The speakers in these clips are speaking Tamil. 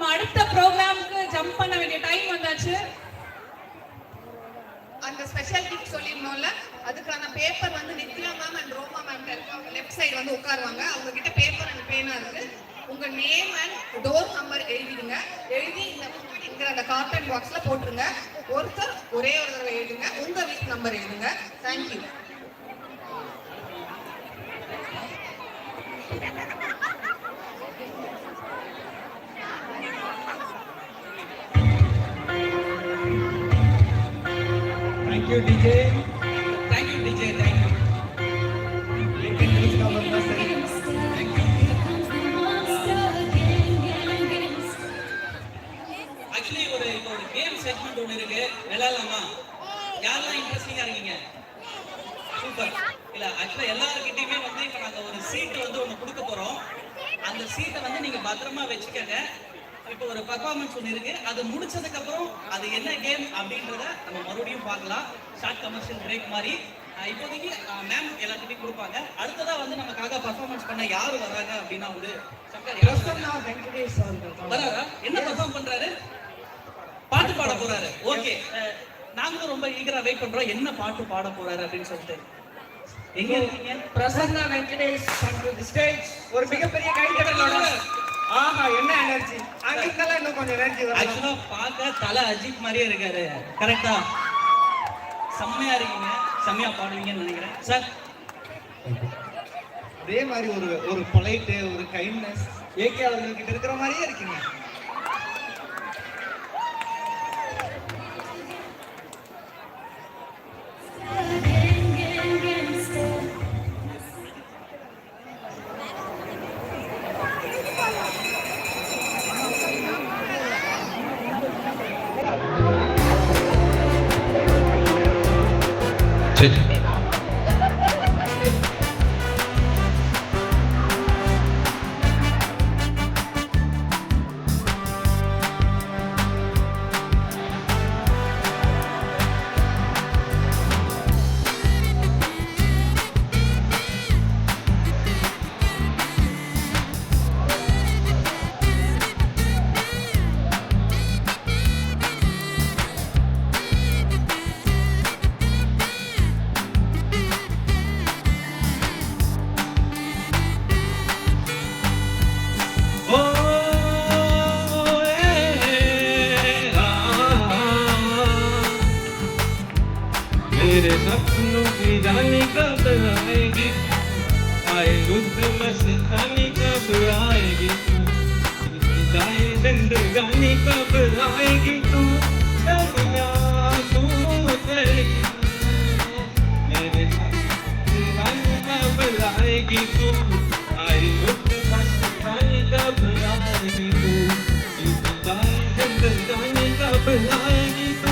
நம்ம அடுத்த ப்ரோக்ராமுக்கு ஜம்ப் பண்ண வேண்டிய டைம் வந்தாச்சு. அந்த ஸ்பெஷல் கிஃப்ட் சொல்லிருந்தோம்ல, அதுக்கான பேப்பர் வந்து நித்யா மேம் அண்ட் ரோமா மேம் இருக்காங்க. லெஃப்ட் சைடு வந்து உட்காருவாங்க. அவங்க கிட்ட பேப்பர் அண்ட் பேனா இருக்கு. உங்க நேம் அண்ட் டோர் நம்பர் எழுதிடுங்க. எழுதி இந்த அந்த கார்டன் பாக்ஸ்ல போட்டுருங்க. ஒருத்தர் ஒரே ஒரு தடவை எழுதுங்க. உங்க வீட்டு நம்பர் எழுதுங்க. Thank you. Thank you, DJ. Thank you, DJ. Thank you. Actually, ஒரு கேம் செக்மெண்ட் ஒன்று இருக்கு. விளையாடலாமா? யாரெல்லாம் இன்ட்ரெஸ்டிங்கா இருக்கீங்க? சூப்பர். இல்ல ஆக்சுவலா எல்லார்கிட்டயுமே வந்து இப்ப நாங்க ஒரு சீட் வந்து ஒன்று கொடுக்க போறோம். அந்த சீட்டை வந்து நீங்க பத்திரமா வச்சுக்கங்க. இப்போ ஒரு பர்ஃபார்மன்ஸ் ஒன்று இருக்கு. அது முடிச்சதுக்கு அப்புறம் அது என்ன கேம் அப்படின்றத நம்ம மறுபடியும் பார்க்கலாம். ஷார்ட் கமர்ஷியல் பிரேக் மாதிரி. இப்போதைக்கு மேம் எல்லாத்துக்கும் கொடுப்பாங்க. அடுத்ததா வந்து நமக்காக பர்ஃபார்மன்ஸ் பண்ண யாரு வராங்க அப்படின்னா வந்து வராரா? என்ன பர்ஃபார்ம் பண்றாரு? பாட்டு பாட போறாரு. ஓகே, நாங்களும் ரொம்ப ஈகரா வெயிட் பண்றோம். என்ன பாட்டு பாட போறாரு அப்படின்னு சொல்லிட்டு. எங்க இருக்கீங்க? Prasanna Venkatesh on the stage. ஒரு மிகப்பெரிய கைதட்டலோட. ஆஹா, என்ன எனர்ஜி! அங்கெல்லாம் இன்னும் கொஞ்சம் எனர்ஜி வரும். ஆக்சுவலா பார்க்க தல அஜித் மாதிரியே இருக்காரு. கரெக்டா? செம்மையா இருக்கீங்க. செம்மையா பாடுவீங்கன்னு நினைக்கிறேன் சார். அதே மாதிரி ஒரு பொலைட், ஒரு கைண்ட்னஸ் ஏகே அவர்கள் கிட்ட இருக்கிற மாதிரியே இருக்கீங்க. मेरे सपनों की रानी कब आएगी? आए रुद्र मस्तानी कब आएगी? जाए जिंदगानी कब आएगी? तू चलिया तू चलिया मेरे सपनों की रानी कब आएगी? तू आए रुद्र मस्तानी कब आएगी? तू जाए जिंदगानी कब आएगी? तू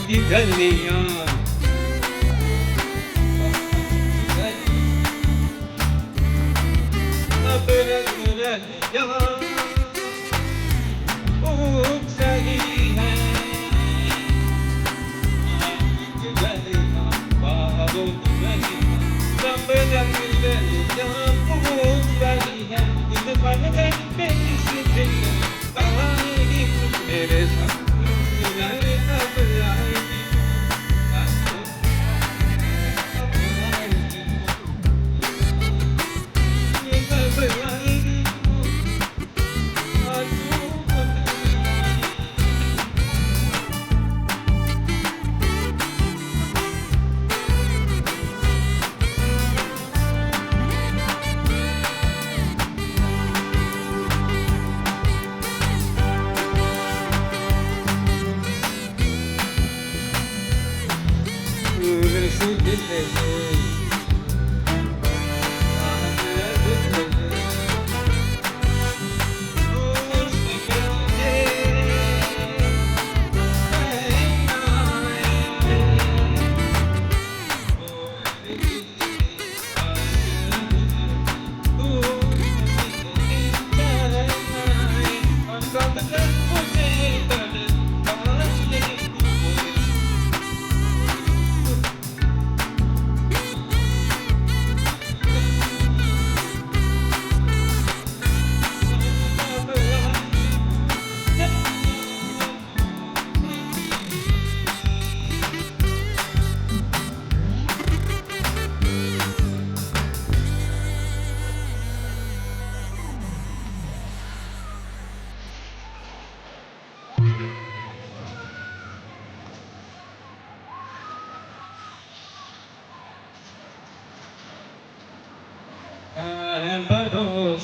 की गलियां अब रतियां खूब सही है गलियां बाबू गलियां सब रतियां खूब सही है इस पल में किसी दिन कहानी मेरे साथ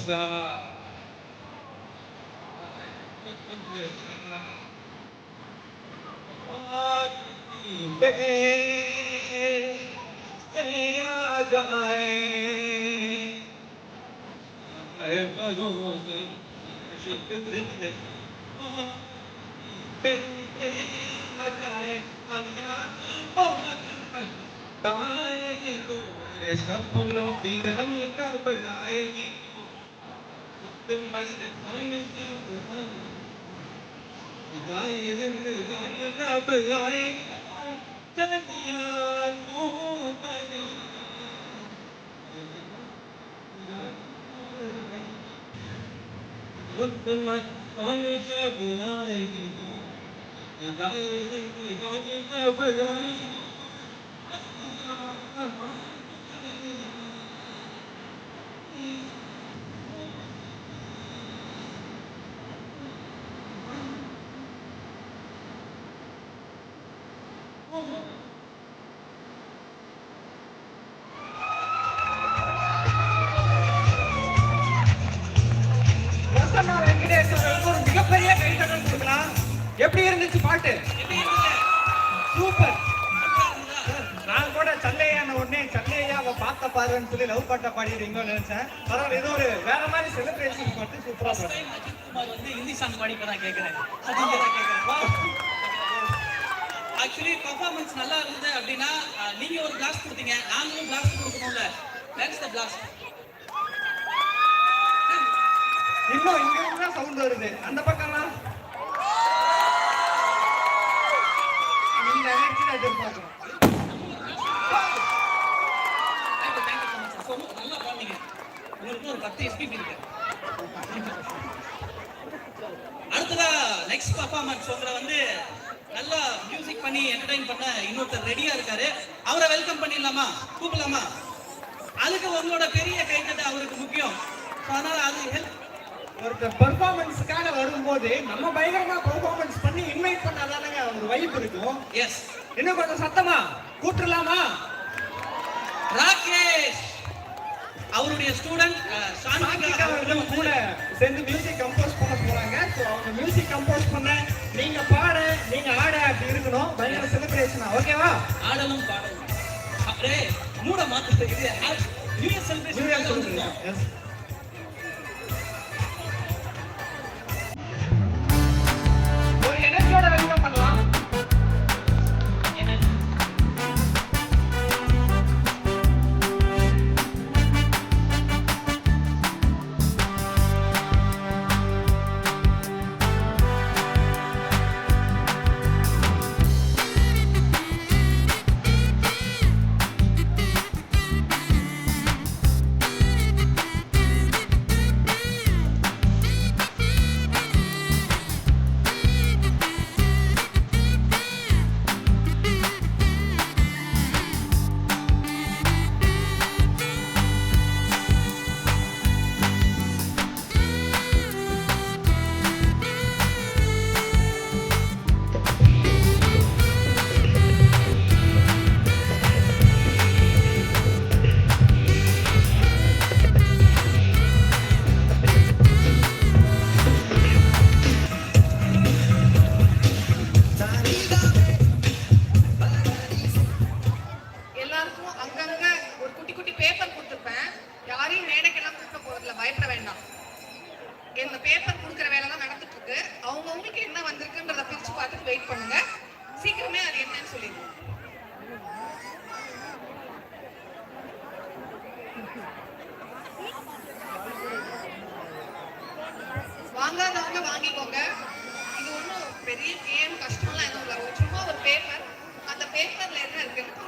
Rosa. பிரசன்னா வெங்கடேஷ் அவர்களுக்கு ஒரு மிகப்பெரிய கைத்தட்டல் கொடுக்கலாம். எப்படி இருந்துச்சு பாட்டு? எப்படி இருந்தது? சூப்பர். சூப்பரா இருந்ததா? நான் கூட சல்லையான உடனே சல்லையா அவ பார்த்த பாருன்னு சொல்லி லவ் பாட்டை பாடிடுறீங்கன்னு நினைச்சேன். பரவாயில்ல, இது ஒரு வேற மாதிரி செலிப்ரேஷன் பாட்டு. சூப்பரா First பாட்டு. time அஜித் குமார் வந்து ஹிந்தி சாங் பாடி இப்ப நான் கேட்கிறேன். அது இங்க தான் கேட்கிறேன். ஆக்சுவலி பெர்ஃபார்மன்ஸ் நல்லா இருந்தது அப்படின்னா நீங்க ஒரு கிளாஸ் கொடுத்தீங்க, நாங்களும் கிளாஸ் கொடுக்கணும்ல. That's the blast. இன்னும் இங்க இருந்தா சவுண்ட் வருது. அந்த பக்கம்லாம் நீங்க நினைச்சு எதிர்பார்க்கணும். Thank you so much, sir. So, நல்லா பாடுனீங்க. உங்களுக்கு ஒரு 10 SPP இருக்கு. அடுத்ததா நெக்ஸ்ட் பெர்ஃபார்மன்ஸ் உங்களை வந்து நல்லா மியூசிக் பண்ணி என்டர்டைன் பண்ண இன்னொருத்தர் ரெடியா இருக்காரு. அவரை வெல்கம் பண்ணிடலாமா? கூப்பிடலாமா? அதுக்கு உங்களோட பெரிய கைத்தட்ட அவருக்கு முக்கியம். So, அதனால அது ஹெல்ப். ஒருத்தர் பெர்ஃபார்மன்ஸ்க்காக வரும்போது நம்ம பயங்கரமா பெர்ஃபார்மன்ஸ் பண்ணி இன்வைட் பண்ணாதானங்க ஒரு வைப் இருக்கும். எஸ், இன்னும் கொஞ்சம் சத்தமா கூட்டலாமா? ராகேஷ் அவருடைய ஸ்டூடண்ட் சாந்திகா அவர்களும் கூட சேர்ந்து மியூசிக் கம்போஸ் பண்ண போறாங்க. ஸோ அவங்க மியூசிக் கம்போஸ் பண்ண நீங்க பாட நீங்க ஆட அப்படி இருக்கணும். பயங்கர செலிப்ரேஷனா, ஓகேவா? ஆடலும் பாடலும் அப்படியே மூட மாத்து இது நியூ இயர் செலிப்ரேஷன். எஸ். ஒரு எனர்ஜியோட வெல்கம் பண்ணலாம். எல்லாருக்கும் அங்கங்க ஒரு குட்டி குட்டி பேப்பர் கொடுத்துருப்பேன். யாரையும் மேடைக்கெல்லாம் கூப்பிட போறதில்ல, பயப்பட வேண்டாம். இந்த பேப்பர் கொடுக்குற வேலை தான் நடந்துட்டு இருக்கு. அவங்கவுங்களுக்கு என்ன வந்திருக்குன்றத பிரிச்சு பார்த்துட்டு வெயிட் பண்ணுங்க. சீக்கிரமே அது என்னன்னு சொல்லிடுவோம். வாங்காதவங்க வாங்கிக்கோங்க. இது ஒன்றும் பெரிய கேம் கஷ்டம்லாம் எதுவும் இல்லை. சும்மா ஒரு பேப்பர், அந்த பேப்பர்ல என்ன இருக்குன்னு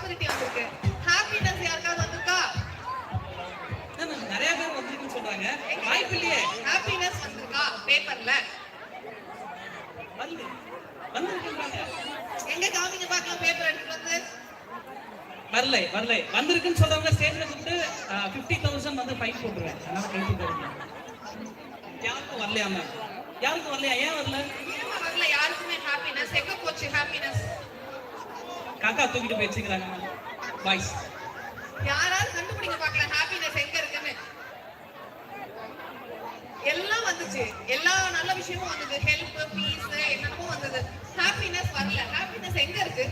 ப்ராஸ்பரிட்டி வந்திருக்கு. ஹாப்பினஸ் யாருக்காவது வந்திருக்கா? நிறைய பேர் வந்திருக்குன்னு சொல்றாங்க. வாய்ப்பு இல்லையே. ஹாப்பினஸ் வந்திருக்கா பேப்பர்ல? வந்திருக்குன்றாங்க. எங்க காமிங்க பார்க்கலாம் பேப்பர் எடுத்துட்டு வந்து. வரலை வந்திருக்குன்னு சொல்றவங்க ஸ்டேஜ்ல கூப்பிட்டு 50,000 வந்து ஃபைன் போட்டுருவேன். அதனால கை தூக்குறீங்க. யாருக்கும் வரலையா மேம்? யாருக்கும் வரலையா? ஏன் வரல? வரல யாருக்குமே ஹாப்பினஸ். எங்க போச்சு ஹாப்பினஸ்? காக்கா தூக்கிட்டு போய் வச்சுக்கிறாங்க மேம். பாய்ஸ் யாராவது கண்டுபிடிங்க பார்க்கலாம் ஹாப்பினஸ் எங்க இருக்குன்னு. எல்லாம் வந்துச்சு, எல்லா நல்ல விஷயமும் வந்தது, ஹெல்ப், பீஸ், என்னென்னமோ வந்தது. ஹாப்பினஸ் வரல. ஹாப்பினஸ் எங்க இருக்கு?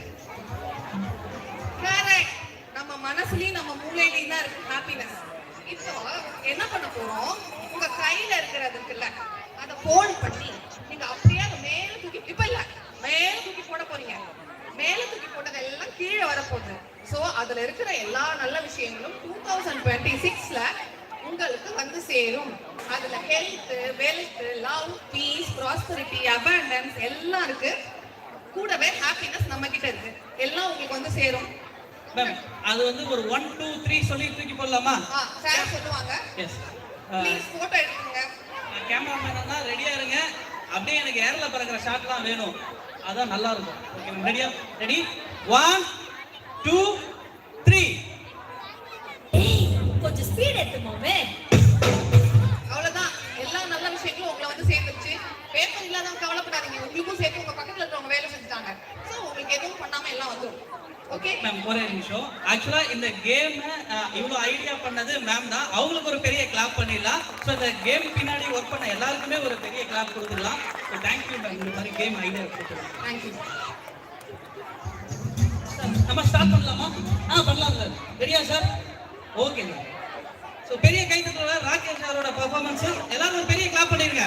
கரெக்ட், நம்ம மனசுலயும் நம்ம மூளையிலயும் தான் இருக்கு ஹாப்பினஸ். இப்போ என்ன பண்ண போறோம்? உங்க கையில இருக்கிறது இருக்குல்ல, அதை ஃபோல்ட் பண்ணி நீங்க அப்படியே அதை மேல தூக்கி, இப்ப இல்ல மேல தூக்கி போட போறீங்க. மேல தூக்கி போட்டது எல்லாம் கீழே வரப்போகுது. சோ அதுல இருக்கிற எல்லா நல்ல விஷயங்களும் 2026ல உங்களுக்கு வந்து சேரும். அதுல health, wealth, love, peace, prosperity, abundance எல்லாம் இருக்கு. கூடவே ஹாப்பினஸ் நம்ம கிட்ட இருக்கு. எல்லாம் உங்களுக்கு வந்து சேரும். மேம் அது வந்து ஒரு 1 2 3 சொல்லி தூக்கி போடலாமா? சார் சொல்லுவாங்க. எஸ். ப்ளீஸ் போட்டோ எடுத்துங்க. கேமராமேனா ரெடியா இருங்க. அப்படியே எனக்கு ஏர்ல பறக்கிற ஷாட்லாம் வேணும். அதான் நல்லா இருக்கும். ஓகே மேம், ரெடியா? ரெடி 1 2 3. ஏய் கொஞ்சம் ஸ்பீட் எடுத்துமோமே. அவ்வளவுதான், எல்லா நல்ல விஷயங்களும் உங்களை வந்து சேர்ந்துருச்சு. பேப்பர் இல்லாதவங்க கவலைப்படாதீங்க, உங்களுக்கும் சேர்த்து உங்க பக்கத்துல இருக்கிறவங்க வேலை செஞ்சுட்டாங்க. சோ உங்களுக்கு எதுவும் பண்ணாம எல்லாம் வந்துடும். ஓகே மேம் ஒரே நிமிஷம். ஆக்சுவலா இந்த கேம் இவ்வளவு ஐடியா பண்ணது மேம் தான். அவங்களுக்கு ஒரு பெரிய கிளாப் பண்ணிடலாம். ஸோ இந்த கேம் பின்னாடி ஒர்க் பண்ண எல்லாருக்குமே ஒரு பெரிய கிளாப் கொடுத்துடலாம். ஸோ தேங்க்யூ மேம், இந்த மாதிரி கேம் ஐடியா கொடுத்துடலாம். தேங்க்யூ. நம்ம ஸ்டார்ட் பண்ணலாமா? பண்ணலாம் சார். ரெடியா சார்? Okay sir. ஸோ பெரிய கைத்தட்டல ராகேஷ் சாரோட பெர்ஃபார்மன்ஸ் எல்லாரும் ஒரு பெரிய கிளாப் பண்ணிருங்க.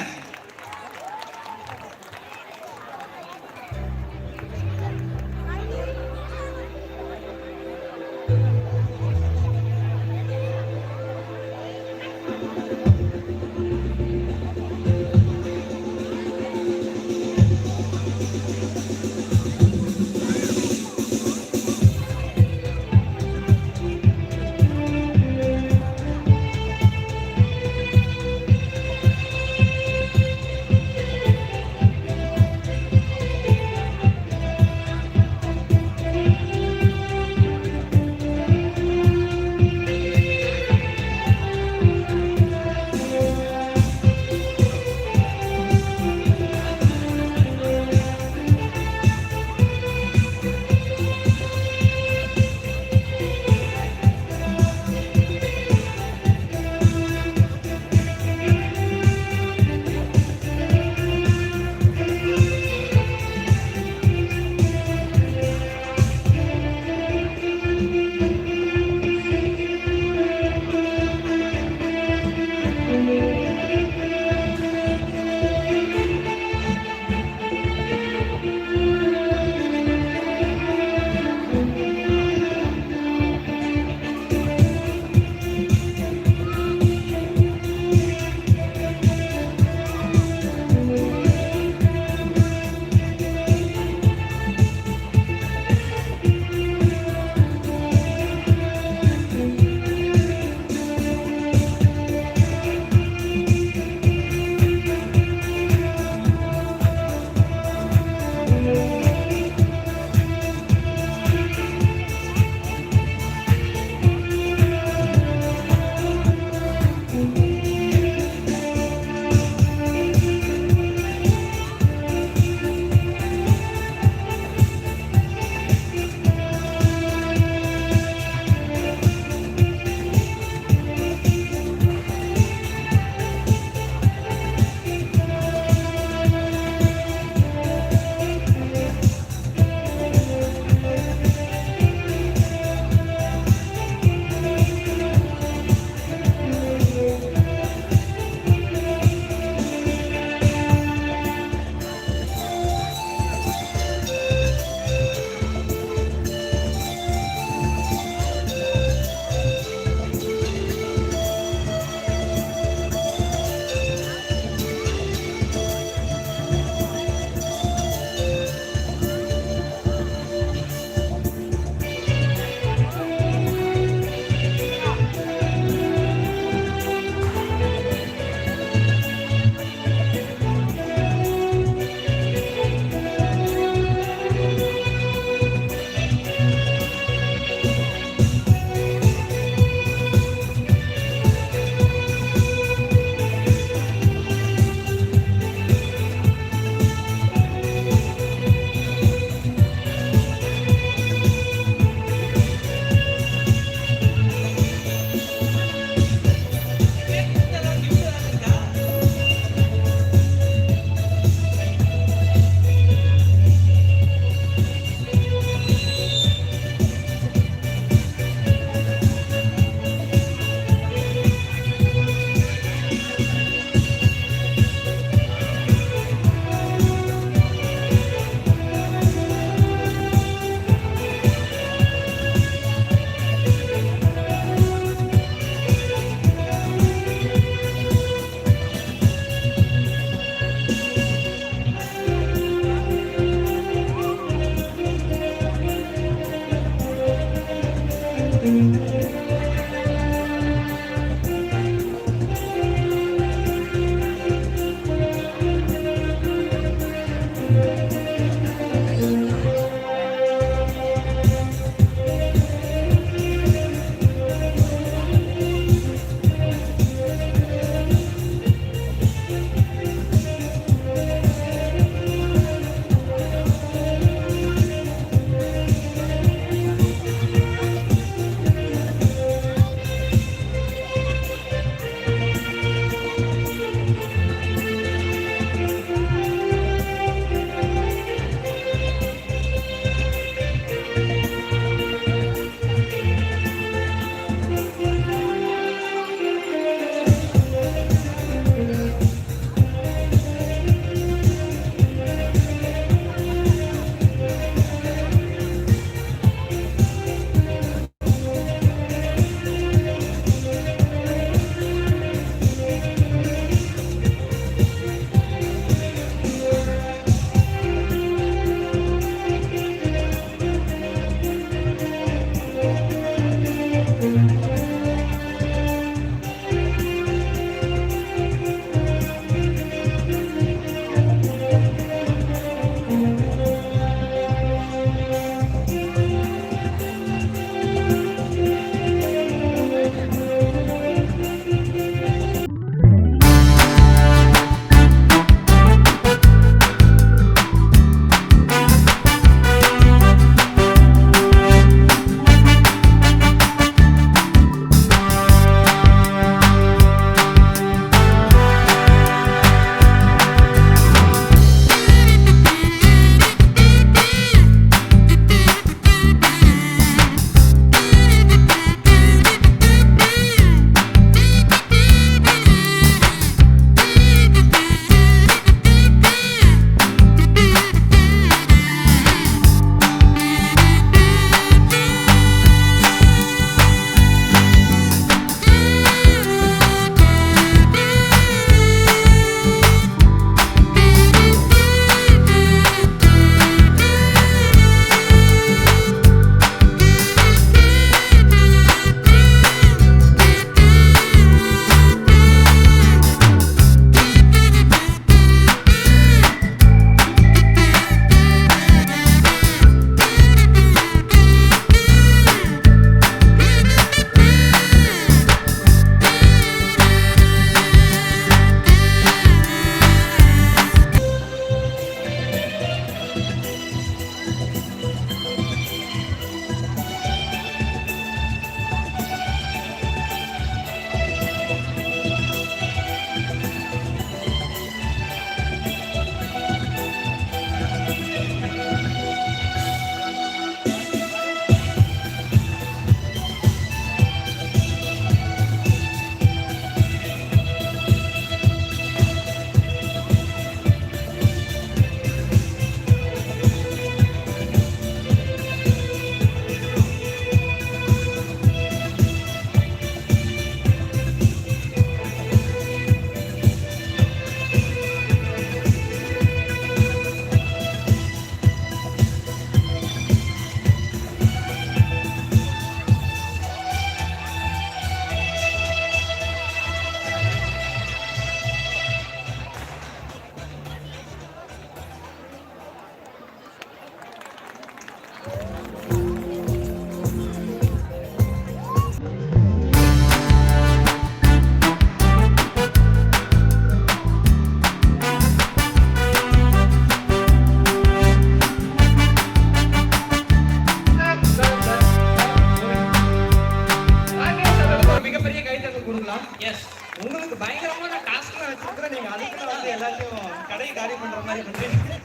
நீங்க அதுக்கு வந்து எல்லாத்தையும் கடை காலி பண்ற மாதிரி பண்றீங்க.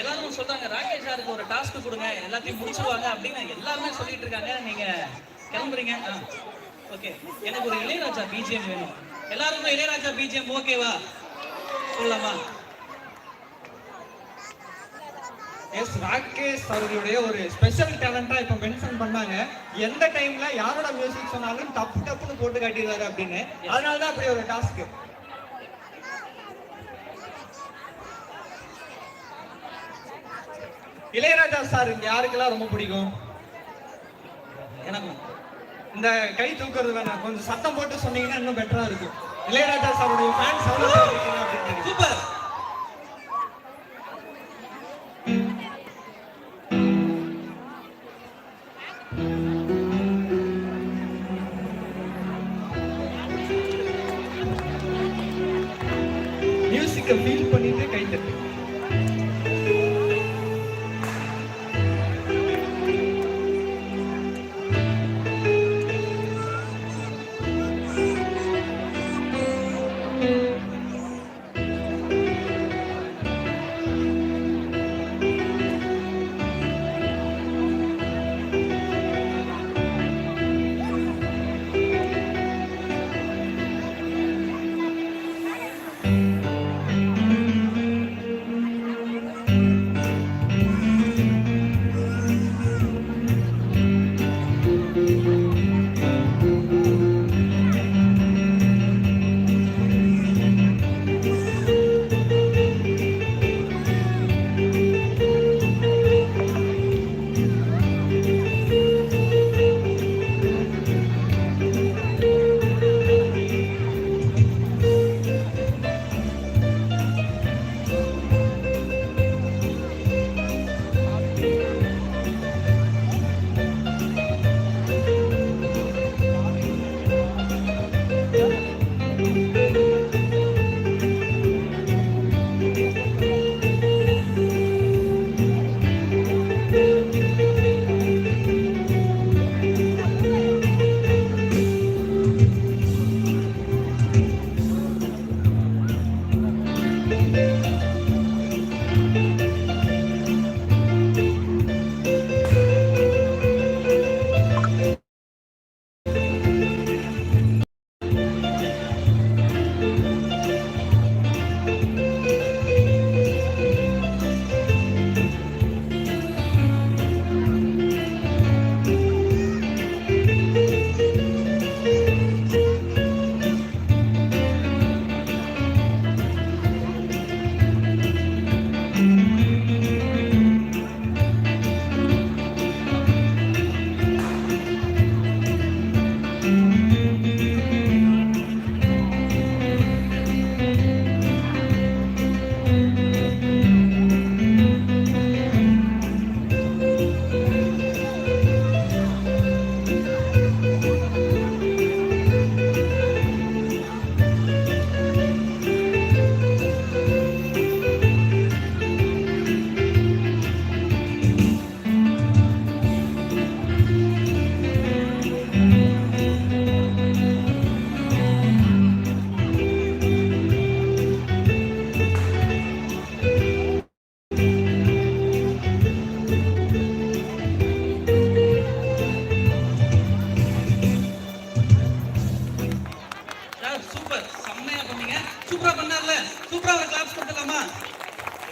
எல்லாரும் சொல்றாங்க ராகேஷ் சாருக்கு ஒரு டாஸ்க் கொடுங்க எல்லாத்தையும் முடிச்சுடுவாங்க அப்படின்னு எல்லாருமே சொல்லிட்டு இருக்காங்க. நீங்க கிளம்புறீங்க. ஓகே, எனக்கு ஒரு இளையராஜா பிஜிஎம் வேணும். எல்லாருக்கும் இளையராஜா பிஜிஎம் ஓகேவா? சொல்லலாமா? எஸ், ராகேஷ் அவர்களுடைய ஒரு ஸ்பெஷல் டேலண்டா இப்ப மென்ஷன் பண்ணாங்க. எந்த டைம்ல யாரோட மியூசிக் சொன்னாலும் டப்பு டப்புன்னு போட்டு காட்டிடுவாரு அப்படின்னு. அதனாலதான் அப்படி ஒரு டாஸ்க். இளையராஜா சார் இங்க யாருக்கெல்லாம் ரொம்ப பிடிக்கும்? எனக்கும். இந்த கை தூக்குறது வேணாம், கொஞ்சம் சத்தம் போட்டு சொன்னீங்கன்னா இன்னும் பெட்டரா இருக்கும். இளையராஜா சாருடைய ஃபேன்ஸ் எவ்வளவு பேர் இருக்கீங்க அப்படின்னு. சூப்பர். மியூசிக்கை ஃபீல் பண்ணிட்டு கை தட்டு.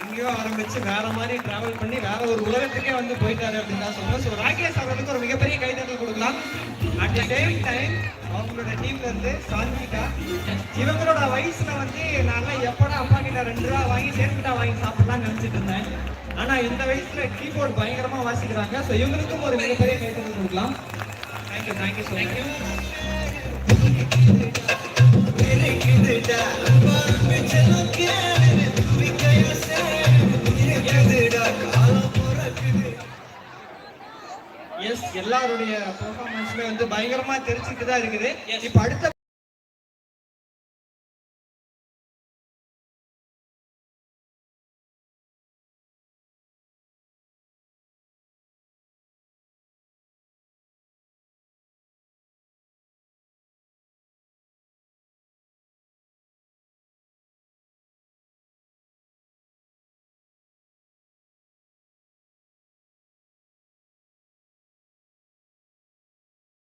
எங்கேயோ ஆரம்பிச்சு வேற மாதிரி டிராவல் பண்ணி வேற ஒரு உலகத்துக்கே வந்து போயிட்டாரு அப்படின்னு தான் சொல்றேன். ஸோ ராகேஷ் அவர்களுக்கு ஒரு மிகப்பெரிய கைதட்டல் கொடுக்கலாம். அட் தி சேம் டைம் அவங்களோட டீம்ல இருந்து சாந்திகா, இவங்களோட வயசுல வந்து நான் எப்படா அப்பா கிட்ட 2 ரூபா வாங்கி சேர்த்துட்டா வாங்கி சாப்பிடலாம்னு நினைச்சிட்டு இருந்தேன். ஆனா இந்த வயசுல கீபோர்டு பயங்கரமா வாசிக்கிறாங்க. ஸோ இவங்களுக்கும் ஒரு மிகப்பெரிய கைதட்டல் கொடுக்கலாம். தேங்க்யூ ஸோ எஸ், எல்லாருடைய பெர்ஃபார்மன்ஸ்ல வந்து பயங்கரமா தெரிஞ்சுட்டு தான் இருக்குது. இப்ப அடுத்த